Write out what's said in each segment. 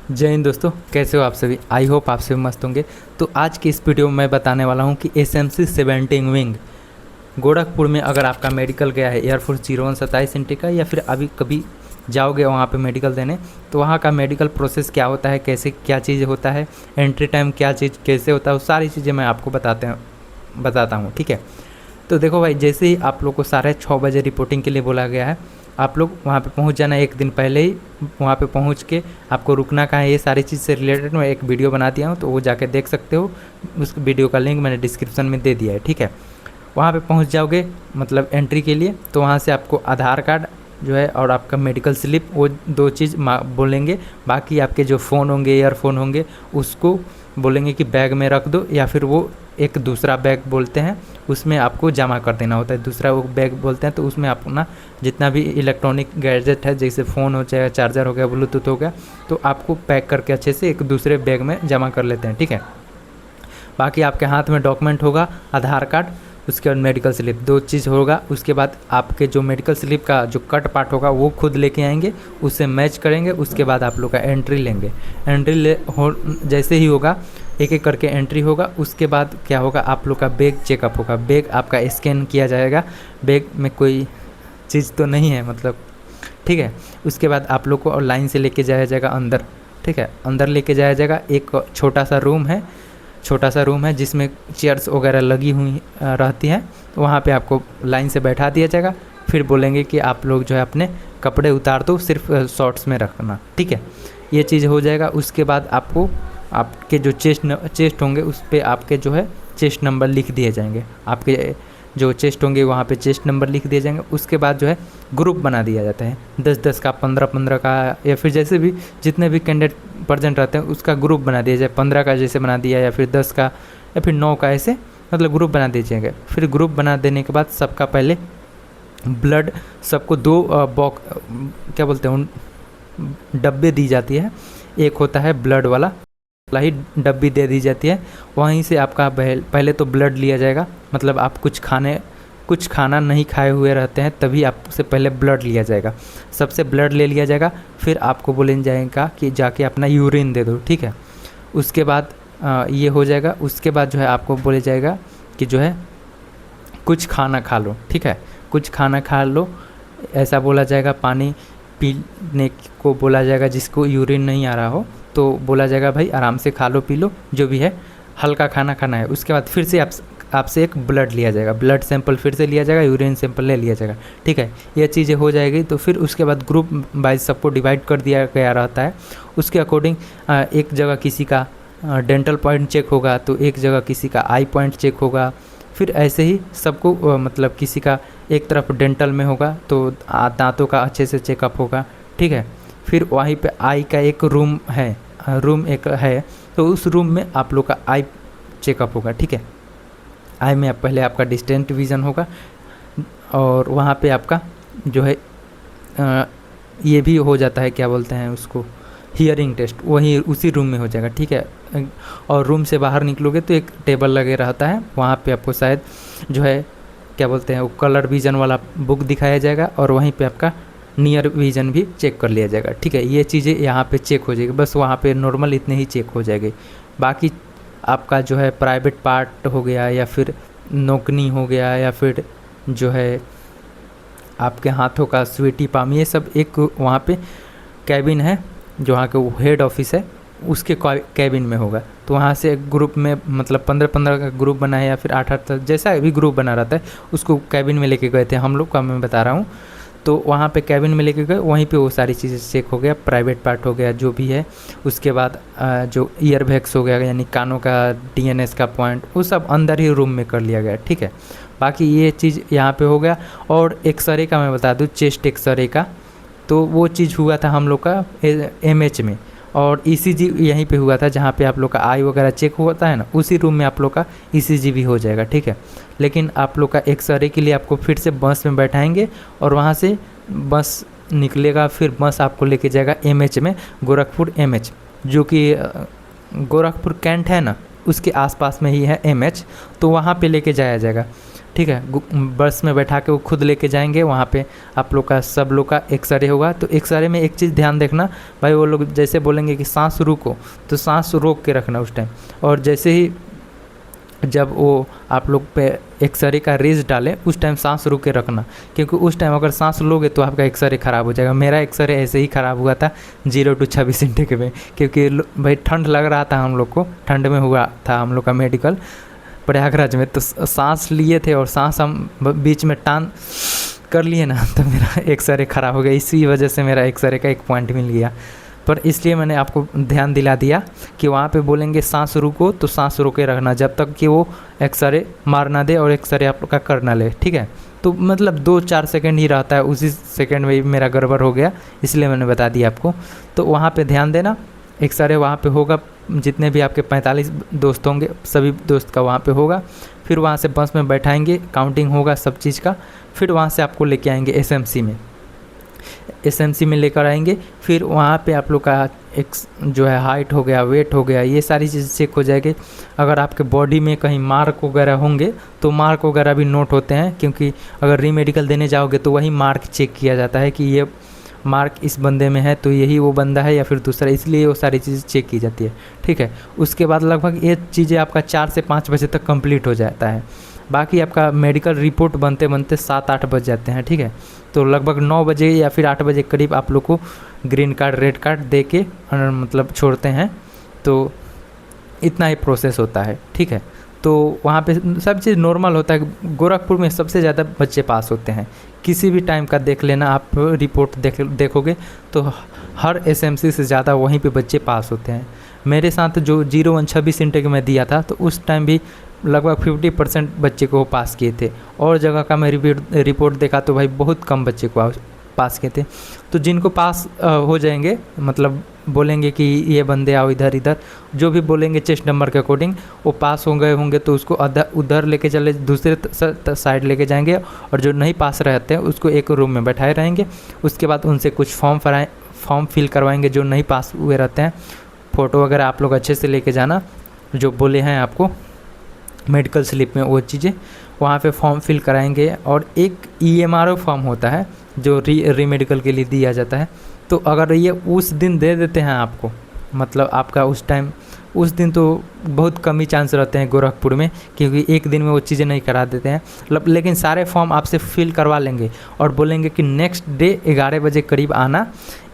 जय हिंद दोस्तों, कैसे हो आप सभी। आई होप आप सभी मस्त होंगे। तो आज की इस वीडियो में मैं बताने वाला हूं कि SMC 17 विंग गोरखपुर में अगर आपका मेडिकल गया है एयरफोर्स 0127 इंटे का, या फिर अभी कभी जाओगे वहाँ पे मेडिकल देने, तो वहाँ का मेडिकल प्रोसेस क्या होता है, कैसे क्या चीज़ होता है, एंट्री टाइम क्या चीज़ कैसे होता है, वो सारी चीज़ें मैं आपको बताता हूँ। ठीक है, तो देखो भाई, जैसे ही आप लोग को 6:30 रिपोर्टिंग के लिए बोला गया है, आप लोग वहाँ पे पहुँच जाना। एक दिन पहले ही वहाँ पे पहुँच के आपको रुकना कहाँ है, ये सारी चीज़ से रिलेटेड मैं एक वीडियो बना दिया हूँ, तो वो जाके देख सकते हो। उस वीडियो का लिंक मैंने डिस्क्रिप्शन में दे दिया है। ठीक है, वहाँ पे पहुँच जाओगे मतलब एंट्री के लिए, तो वहाँ से आपको आधार कार्ड जो है और आपका मेडिकल स्लिप, वो दो चीज़ बोलेंगे। बाकी आपके जो फ़ोन होंगे, ईयरफोन होंगे, उसको बोलेंगे कि बैग में रख दो, या फिर वो एक दूसरा बैग बोलते हैं, उसमें आपको जमा कर देना होता है। दूसरा वो बैग बोलते हैं, तो उसमें अपना जितना भी इलेक्ट्रॉनिक गैजेट है, जैसे फ़ोन हो चाहे चार्जर हो गया, ब्लूटूथ हो गया, तो आपको पैक करके अच्छे से एक दूसरे बैग में जमा कर लेते हैं। ठीक है, बाकी आपके हाथ में डॉक्यूमेंट होगा, आधार कार्ड, उसके बाद मेडिकल स्लिप, दो चीज़ होगा। उसके बाद आपके जो मेडिकल स्लिप का जो कट पार्ट होगा वो खुद लेके आएंगे, उससे मैच करेंगे। उसके बाद आप लोग का एंट्री लेंगे। जैसे ही होगा, एक एक करके एंट्री होगा। उसके बाद क्या होगा, आप लोग का बैग चेकअप होगा। बैग आपका स्कैन किया जाएगा, बैग में कोई चीज़ तो नहीं है मतलब। ठीक है, उसके बाद आप लोग को लाइन से लेके जाया जाएगा अंदर। ठीक है, अंदर लेके जाया जाएगा। एक छोटा सा रूम है जिसमें चेयर्स वगैरह लगी हुई रहती हैं, तो वहाँ पे आपको लाइन से बैठा दिया जाएगा। फिर बोलेंगे कि आप लोग जो है अपने कपड़े उतार दो, सिर्फ शॉर्ट्स में रखना। ठीक है, ये चीज़ हो जाएगा। उसके बाद आपको आपके जो चेस्ट होंगे उस पर आपके जो है चेस्ट नंबर लिख दिए जाएंगे। आपके जो चेस्ट होंगे वहाँ पे चेस्ट नंबर लिख दिए जाएंगे। उसके बाद जो है ग्रुप बना दिया जाता है, 10-10 का, 15-15 का, या फिर जैसे भी जितने भी कैंडिडेट प्रेजेंट रहते हैं उसका ग्रुप बना दिया जाए। 15 का जैसे बना दिया, या फिर 10 का, या फिर 9 का, ऐसे मतलब ग्रुप बना दीजिएगा। फिर ग्रुप बना देने के बाद सबका पहले ब्लड, सबको दो क्या बोलते हैं, उन डब्बे दी जाती है। एक होता है ब्लड वाला ही डब्बी दे दी जाती है। वहीं से आपका पहले तो ब्लड लिया जाएगा, मतलब आप कुछ खाना नहीं खाए हुए रहते हैं तभी आपसे पहले ब्लड लिया जाएगा। सबसे ब्लड ले लिया जाएगा। फिर आपको बोले जाएगा कि जाके अपना यूरिन दे दो। ठीक है, उसके बाद ये हो जाएगा। उसके बाद जो है आपको बोले जाएगा कि जो है कुछ खाना खा लो। ठीक है, कुछ खाना खा लो ऐसा बोला जाएगा। पानी पीने को बोला जाएगा, जिसको यूरिन नहीं आ रहा हो तो बोला जाएगा भाई आराम से खा लो पी लो, जो भी है, हल्का खाना खाना है। उसके बाद फिर से आपसे एक ब्लड लिया जाएगा, ब्लड सैंपल फिर से लिया जाएगा, यूरिन सैंपल ले लिया जाएगा। ठीक है, ये चीज़ें हो जाएगी। तो फिर उसके बाद ग्रुप वाइज सबको डिवाइड कर दिया गया रहता है। उसके अकॉर्डिंग एक जगह किसी का डेंटल पॉइंट चेक होगा, तो एक जगह किसी का आई पॉइंट चेक होगा। फिर ऐसे ही सबको मतलब किसी का एक तरफ डेंटल में होगा तो दांतों का अच्छे से चेकअप होगा। ठीक है, फिर वहीं पे आई का एक रूम है, तो उस रूम में आप लोग का आई चेकअप होगा। ठीक है, आई में पहले आपका डिस्टेंट विज़न होगा, और वहाँ पे आपका जो है ये भी हो जाता है, क्या बोलते हैं उसको, हियरिंग टेस्ट, वहीं उसी रूम में हो जाएगा। ठीक है, और रूम से बाहर निकलोगे तो एक टेबल लगे रहता है, वहाँ पे आपको शायद जो है क्या बोलते हैं वो कलर विज़न वाला बुक दिखाया जाएगा, और वहीं पे आपका नियर विज़न भी चेक कर लिया जाएगा। ठीक है, ये चीज़ें यहाँ पे चेक हो जाएगी, बस वहाँ पे नॉर्मल इतने ही चेक हो जाएगी। बाकी आपका जो है प्राइवेट पार्ट हो गया, या फिर नोकनी हो गया, या फिर जो है आपके हाथों का स्वीटी पाम, ये सब एक वहाँ पे कैबिन है, जो वहाँ के हेड ऑफिस है उसके कैबिन में होगा। तो वहाँ से ग्रुप में मतलब 15-15 का ग्रुप बना है, या फिर 8-8 जैसा भी ग्रुप बना रहता है, उसको कैबिन में लेके गए थे हम लोग का, मैं बता रहा हूँ। तो वहाँ पे कैबिन में लेके गए, वहीं पे वो सारी चीज़ें चेक हो गया, प्राइवेट पार्ट हो गया जो भी है। उसके बाद जो ईयर वैक्स हो गया, यानी कानों का DNS का पॉइंट, वो सब अंदर ही रूम में कर लिया गया। ठीक है, बाकी ये चीज़ यहाँ पे हो गया। और एक्सरे का मैं बता दूँ, चेस्ट एक्सरे का, तो वो चीज़ हुआ था हम लोग का MH में, और ECG यहीं पे हुआ था जहाँ पे आप लोग का आई वगैरह चेक होता है ना, उसी रूम में आप लोग का ECG भी हो जाएगा। ठीक है, लेकिन आप लोग का एक्सरे के लिए आपको फिर से बस में बैठाएंगे, और वहाँ से बस निकलेगा, फिर बस आपको लेके जाएगा MH में, गोरखपुर MH, जो कि गोरखपुर कैंट है ना, उसके आसपास में ही है MH, तो वहाँ पे लेके जाया जाएगा। ठीक है। बस में बैठा के वो खुद लेके जाएंगे, वहाँ पे आप लोग का सब लोग का एक्सरे होगा। तो एक्सरे में एक चीज़ ध्यान देखना भाई, वो लोग जैसे बोलेंगे कि सांस रुको, तो सांस रोक के रखना उस टाइम। और जैसे ही जब वो आप लोग पे एक्सरे का रेज डालें उस टाइम सांस रोक के रखना, क्योंकि उस टाइम अगर सांस लोगे तो आपका एक्सरे ख़राब हो जाएगा। मेरा एक्सरे ऐसे ही ख़राब हुआ था 0 to 26 इंटेक में, क्योंकि भाई ठंड लग रहा था, हम लोग को ठंड में हुआ था हम लोग का मेडिकल प्रयागराज में। तो सांस लिए थे और सांस हम बीच में टान कर लिए ना, तो मेरा एक्सरे ख़राब हो गया। इसी वजह से मेरा एक्सरे का 1 पॉइंट मिल गया। पर इसलिए मैंने आपको ध्यान दिला दिया कि वहाँ पे बोलेंगे सांस रुको, तो सांस रोके रखना जब तक कि वो एक्सरे मार ना दे और एक्सरे आप का कर ना ले, ठीक है। तो मतलब 2-4 सेकंड ही रहता है, उसी सेकंड में मेरा गड़बड़ हो गया, इसलिए मैंने बता दिया आपको। तो वहाँ पे ध्यान देना, एक्सरे वहाँ पे होगा, जितने भी आपके 45 दोस्त होंगे सभी दोस्त का वहाँ पे होगा। फिर वहाँ से बस में बैठाएंगे, काउंटिंग होगा सब चीज़ का। फिर वहाँ से आपको लेके आएंगे एसएमसी में लेकर आएंगे। फिर वहाँ पे आप लोग का एक जो है हाइट हो गया, वेट हो गया, ये सारी चीज़ चेक हो जाएगी। अगर आपके बॉडी में कहीं मार्क वगैरह होंगे तो मार्क वगैरह भी नोट होते हैं, क्योंकि अगर रीमेडिकल देने जाओगे तो वही मार्क चेक किया जाता है कि ये मार्क इस बंदे में है तो यही वो बंदा है या फिर दूसरा, इसलिए वो सारी चीज़ चेक की जाती है, ठीक है। उसके बाद लगभग ये चीज़ें आपका 4 से 5 बजे तक कंप्लीट हो जाता है। बाकी आपका मेडिकल रिपोर्ट बनते बनते 7-8 बज जाते हैं, ठीक है। तो लगभग 9 बजे या फिर 8 बजे करीब आप लोग को ग्रीन कार्ड रेड कार्ड दे के मतलब छोड़ते हैं। तो इतना ही प्रोसेस होता है, ठीक है। तो वहाँ पे सब चीज़ नॉर्मल होता है। गोरखपुर में सबसे ज़्यादा बच्चे पास होते हैं, किसी भी टाइम का देख लेना आप रिपोर्ट देखोगे तो हर एसएमसी से ज़्यादा वहीं पे बच्चे पास होते हैं। मेरे साथ जो 01 26 इंटेक में दिया था तो उस टाइम भी लगभग 50% बच्चे को पास किए थे। और जगह का मैं रिपोर्ट देखा तो भाई बहुत कम बच्चे को पास किए थे। तो जिनको पास हो जाएंगे, मतलब बोलेंगे कि ये बंदे आओ इधर इधर, जो भी बोलेंगे चेस्ट नंबर के अकॉर्डिंग, वो पास हो गए होंगे तो उसको उधर लेके चले, दूसरे साइड लेके जाएंगे। और जो नहीं पास रहते हैं उसको एक रूम में बैठाए रहेंगे। उसके बाद उनसे कुछ फॉर्म फिल करवाएंगे जो नहीं पास हुए रहते हैं। फ़ोटो वगैरह आप लोग अच्छे से लेके जाना, जो बोले हैं आपको मेडिकल स्लिप में वो चीज़ें वहाँ पे फॉर्म फिल कराएंगे। और एक EMRO फॉर्म होता है जो रीमेडिकल के लिए दिया जाता है। तो अगर ये उस दिन दे देते हैं आपको, मतलब आपका उस दिन तो बहुत कम ही चांस रहते हैं गोरखपुर में, क्योंकि एक दिन में वो चीज़ें नहीं करा देते हैं। लेकिन सारे फॉर्म आपसे फिल करवा लेंगे और बोलेंगे कि नेक्स्ट डे 11 बजे करीब आना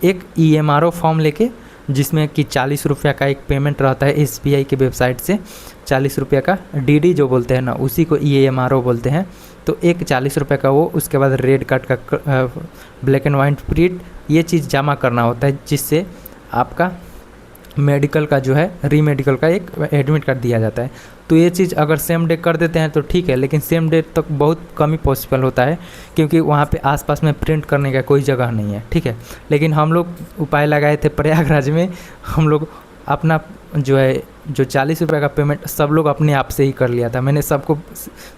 एक EMRO फॉर्म लेके, जिसमें कि 40 रुपये का एक पेमेंट रहता है SBI की वेबसाइट से। 40 रुपये का DD जो बोलते हैं ना, उसी को EMRO बोलते हैं। तो एक 40 रुपये का वो, उसके बाद रेड कार्ड का ब्लैक एंड वाइट प्रिंट, ये चीज़ जमा करना होता है, जिससे आपका मेडिकल का जो है रीमेडिकल का एक एडमिट कार्ड दिया जाता है। तो ये चीज़ अगर सेम डे कर देते हैं तो ठीक है, लेकिन सेम डे तक बहुत कम ही पॉसिबल होता है, क्योंकि वहाँ पे आसपास में प्रिंट करने का कोई जगह नहीं है, ठीक है। लेकिन हम लोग उपाय लगाए थे प्रयागराज में, हम लोग अपना जो 40 रुपये का पेमेंट सब लोग अपने आप से ही कर लिया था। मैंने सबको,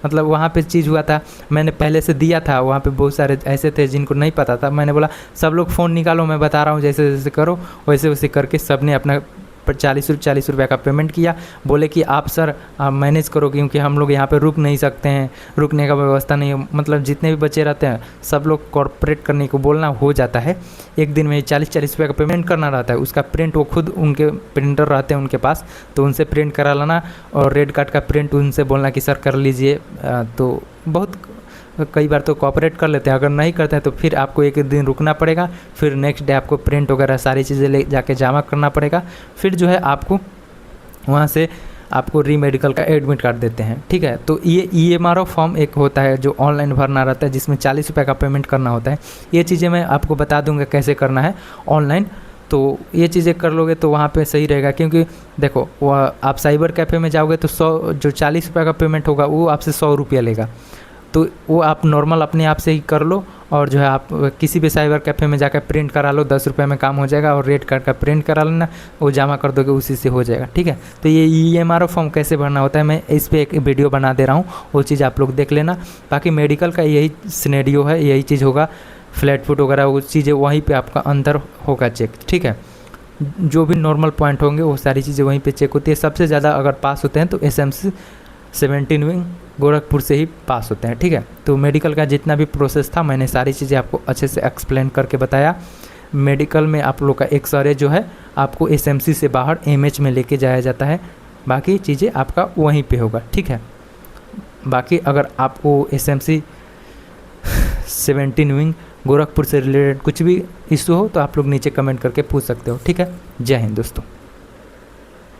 मतलब वहाँ पे चीज़ हुआ था, मैंने पहले से दिया था, वहाँ पे बहुत सारे ऐसे थे जिनको नहीं पता था। मैंने बोला सब लोग फ़ोन निकालो, मैं बता रहा हूँ, जैसे जैसे करो वैसे वैसे करके सब ने अपना 40 रुपये का पेमेंट किया। बोले कि आप सर आप मैनेज करो, क्योंकि हम लोग यहाँ पे रुक नहीं सकते हैं, रुकने का व्यवस्था नहीं है। मतलब जितने भी बच्चे रहते हैं सब लोग कॉर्पोरेट करने को बोलना हो जाता है। एक दिन में 40 रुपये का पेमेंट करना रहता है, उसका प्रिंट वो खुद, उनके प्रिंटर रहते हैं उनके पास, तो उनसे प्रिंट करा लाना। और रेड कार्ड का प्रिंट उनसे बोलना कि सर कर लीजिए। तो बहुत कई बार तो कोऑपरेट कर लेते हैं, अगर नहीं करते हैं तो फिर आपको एक दिन रुकना पड़ेगा। फिर नेक्स्ट डे आपको प्रिंट वगैरह सारी चीज़ें ले जाके जमा करना पड़ेगा। फिर जो है आपको वहाँ से आपको रीमेडिकल का एडमिट कार्ड देते हैं, ठीक है। तो ये EMRO फॉर्म एक होता है जो ऑनलाइन भरना रहता है, जिसमें 40 रुपये का पेमेंट करना होता है। ये चीज़ें मैं आपको बता दूँगा कैसे करना है ऑनलाइन। तो ये चीज़ें कर लोगे तो वहाँ पे सही रहेगा, क्योंकि देखो वह आप साइबर कैफ़े में जाओगे तो 40 रुपये का पेमेंट होगा वो आपसे 100 रुपया लेगा। तो वो आप नॉर्मल अपने आप से ही कर लो, और जो है आप किसी भी साइबर कैफ़े में जाकर प्रिंट करा लो, 10 रुपये में काम हो जाएगा। और रेड कार्ड का प्रिंट करा लेना, वो जमा कर दोगे, उसी से हो जाएगा, ठीक है। तो ये EMRO फॉर्म कैसे भरना होता है मैं इस पर एक वीडियो बना दे रहा हूँ, वो चीज़ आप लोग देख लेना। बाकी मेडिकल का यही सिनेरियो है, यही चीज़ होगा। फ्लैट फुट वगैरह वो चीज़ें वहीं पर आपका अंदर होगा चेक, ठीक है। जो भी नॉर्मल पॉइंट होंगे वो सारी चीज़ें वहीं पर चेक होती है। सबसे ज़्यादा अगर पास होते हैं तो SMC 17 विंग गोरखपुर से ही पास होते हैं, ठीक है। तो मेडिकल का जितना भी प्रोसेस था मैंने सारी चीज़ें आपको अच्छे से एक्सप्लेन करके बताया। मेडिकल में आप लोग का एक्सरे जो है आपको एसएमसी से बाहर एमएच में लेके जाया जाता है, बाकी चीज़ें आपका वहीं पे होगा, ठीक है। बाकी अगर आपको एसएमसी 17 विंग गोरखपुर से रिलेटेड कुछ भी इशू हो तो आप लोग नीचे कमेंट करके पूछ सकते हो, ठीक है। जय हिंद दोस्तों।